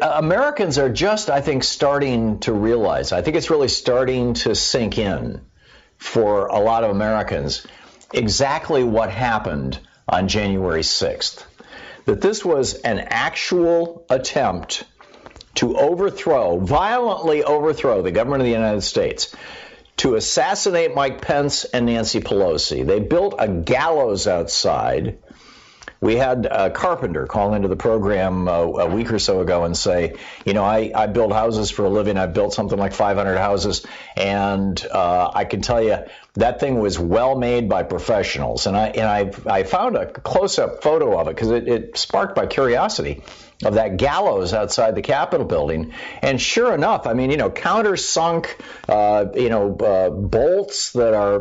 Americans are just, I think, starting to realize, I think it's really starting to sink in for a lot of Americans exactly what happened on January 6th. That this was an actual attempt to violently overthrow the government of the United States, to assassinate Mike Pence and Nancy Pelosi. They built a gallows outside. We had a carpenter call into the program a week or so ago and say, I build houses for a living. I've built something like 500 houses, and I can tell you that thing was well made by professionals. And I found a close-up photo of it because it sparked my curiosity of that gallows outside the Capitol building. And sure enough, countersunk, bolts that are,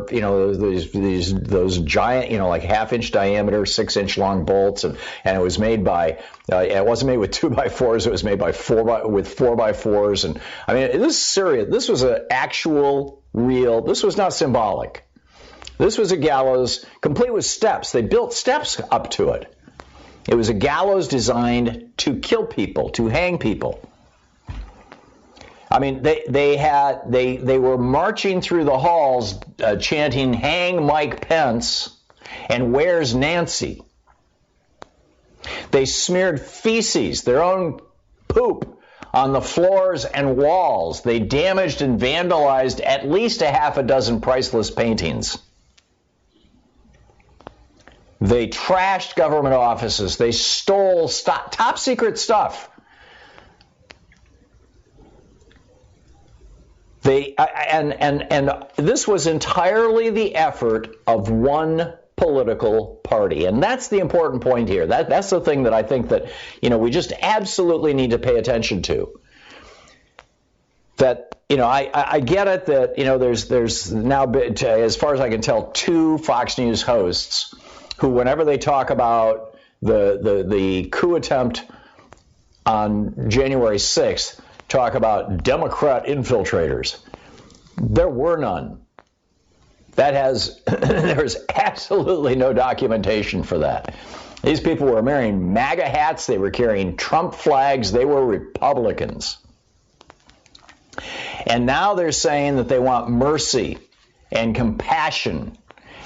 those giant, like half-inch diameter, 6-inch long bolts. And it was made by, it wasn't made with 2x4s, it was made by 4x4s. And this is serious. This was an actual, real, this was not symbolic. This was a gallows complete with steps. They built steps up to it. It was a gallows designed to kill people, to hang people. They were marching through the halls chanting, "Hang Mike Pence," and "Where's Nancy?" They smeared feces, their own poop, on the floors and walls. They damaged and vandalized at least a half a dozen priceless paintings. They trashed government offices. They stole top secret stuff. And this was entirely the effort of one political party. And that's the important point here. That's the thing that I think that, we just absolutely need to pay attention to. That, I get it that, there's now, as far as I can tell, 2 Fox News hosts who, whenever they talk about the coup attempt on January 6th, talk about Democrat infiltrators. There were none. There's absolutely no documentation for that. These people were wearing MAGA hats. They were carrying Trump flags. They were Republicans. And now they're saying that they want mercy and compassion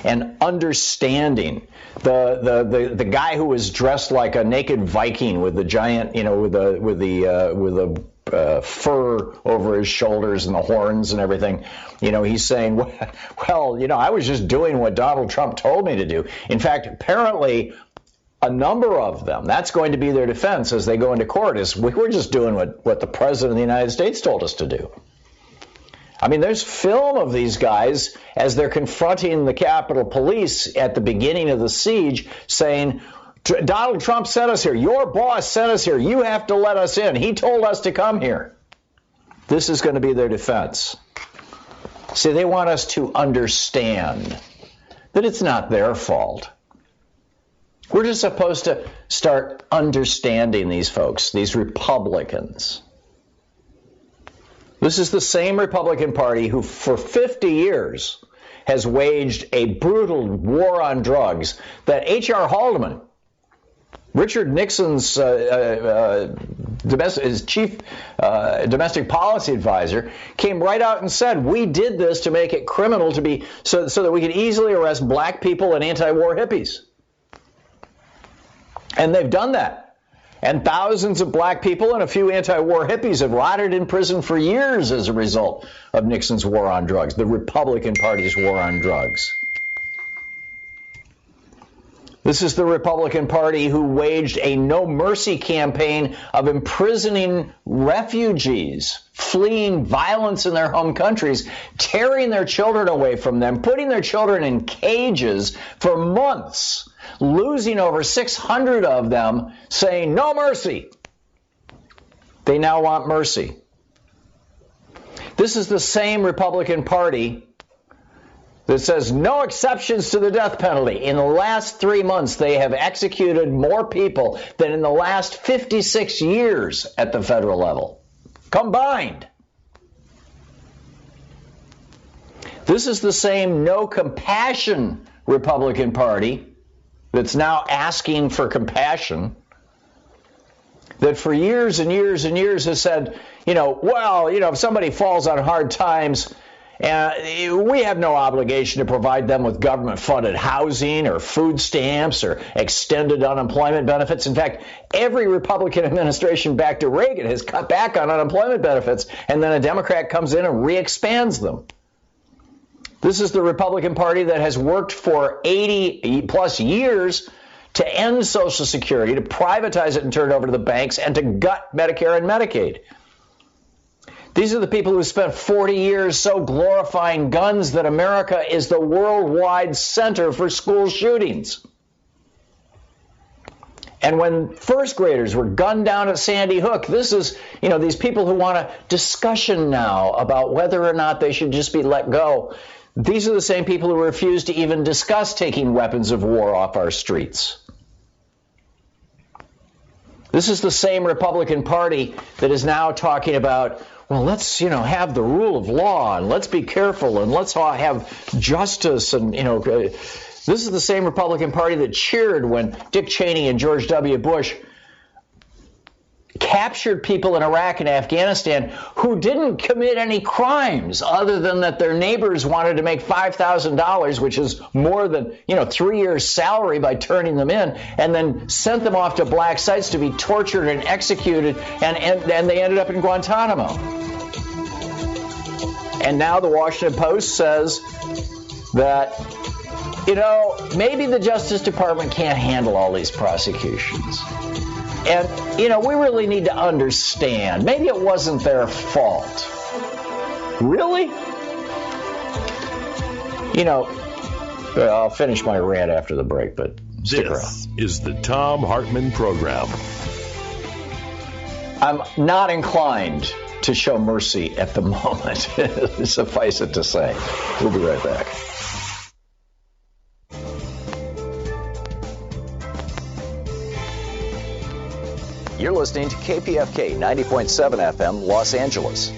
and understanding. The guy who was dressed like a naked Viking with the giant, with the fur over his shoulders and the horns and everything, he's saying, well, I was just doing what Donald Trump told me to do. In fact, apparently, a number of them, that's going to be their defense as they go into court, is we're just doing what the President of the United States told us to do. There's film of these guys as they're confronting the Capitol Police at the beginning of the siege saying, Donald Trump sent us here. Your boss sent us here. You have to let us in. He told us to come here. This is going to be their defense. See, they want us to understand that it's not their fault. We're just supposed to start understanding these folks, these Republicans. This is the same Republican Party who, for 50 years, has waged a brutal war on drugs that H.R. Haldeman, Richard Nixon's his chief domestic policy advisor, came right out and said, we did this to make it criminal to be so that we could easily arrest black people and anti-war hippies. And they've done that. And thousands of black people and a few anti-war hippies have rotted in prison for years as a result of Nixon's war on drugs, the Republican Party's war on drugs. This is the Republican Party who waged a no-mercy campaign of imprisoning refugees, fleeing violence in their home countries, tearing their children away from them, putting their children in cages for months, losing over 600 of them, saying, no mercy. They now want mercy. This is the same Republican Party that says no exceptions to the death penalty. In the last 3 months, they have executed more people than in the last 56 years at the federal level, combined. This is the same no compassion Republican Party that's now asking for compassion, that for years and years and years has said, if somebody falls on hard times, we have no obligation to provide them with government-funded housing or food stamps or extended unemployment benefits. In fact, every Republican administration back to Reagan has cut back on unemployment benefits, and then a Democrat comes in and re-expands them. This is the Republican Party that has worked for 80-plus years to end Social Security, to privatize it and turn it over to the banks, and to gut Medicare and Medicaid. These are the people who spent 40 years so glorifying guns that America is the worldwide center for school shootings. And when first graders were gunned down at Sandy Hook, this is, these people who want a discussion now about whether or not they should just be let go. These are the same people who refuse to even discuss taking weapons of war off our streets. This is the same Republican Party that is now talking about, well, let's, have the rule of law, and let's be careful, and let's all have justice, and, this is the same Republican Party that cheered when Dick Cheney and George W. Bush captured people in Iraq and Afghanistan who didn't commit any crimes other than that their neighbors wanted to make $5,000, which is more than 3 years' salary, by turning them in, and then sent them off to black sites to be tortured and executed, and they ended up in Guantanamo. And now the Washington Post says that maybe the Justice Department can't handle all these prosecutions. And, we really need to understand. Maybe it wasn't their fault. Really? I'll finish my rant after the break, but stick around. This is the Thom Hartman Program. I'm not inclined to show mercy at the moment, suffice it to say. We'll be right back. You're listening to KPFK 90.7 FM, Los Angeles.